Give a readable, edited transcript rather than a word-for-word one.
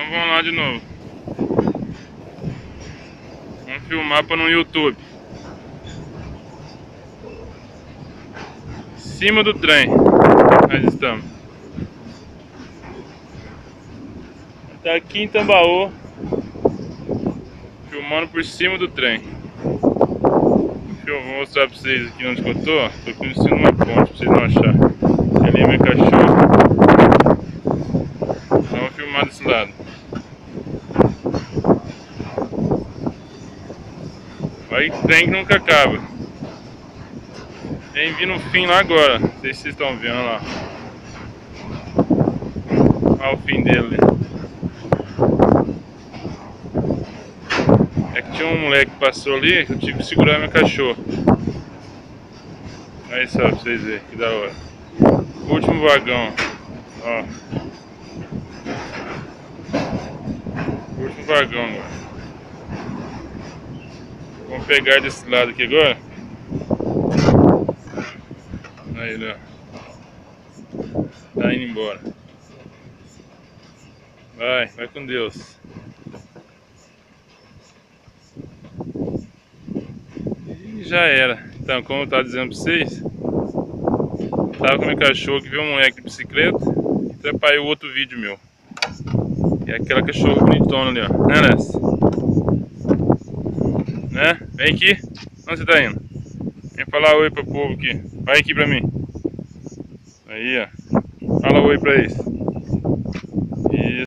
Então vamos lá de novo. Vamos filmar para no YouTube. Em cima do trem nós estamos. Tá aqui em Tambaú, filmando por cima do trem. Vou mostrar pra vocês aqui onde eu tô. Tô aqui em cima de uma ponte pra vocês não acharem. Ali é meu cachorro. Então vou filmar desse lado. Olha que trem que nunca acaba. Tem vindo o fim lá agora. Não sei se vocês estão vendo lá. Olha o fim dele. É que tinha um moleque que passou ali que eu tive que segurar meu cachorro. Aí só pra vocês verem que da hora. Último vagão. Ó. Último vagão agora. Vamos pegar desse lado aqui agora. Aí ele, ó. Tá indo embora. Vai com Deus. E já era. Então, como eu tava dizendo pra vocês, tava com meu cachorro que viu um moleque de bicicleta e atrapalhou outro vídeo meu. E aquela cachorra bonitona ali, ó. Né, Ness? Né? Vem aqui. Onde você tá indo? Vem falar oi pro povo aqui. Vai aqui pra mim. Aí, ó. Fala oi pra eles.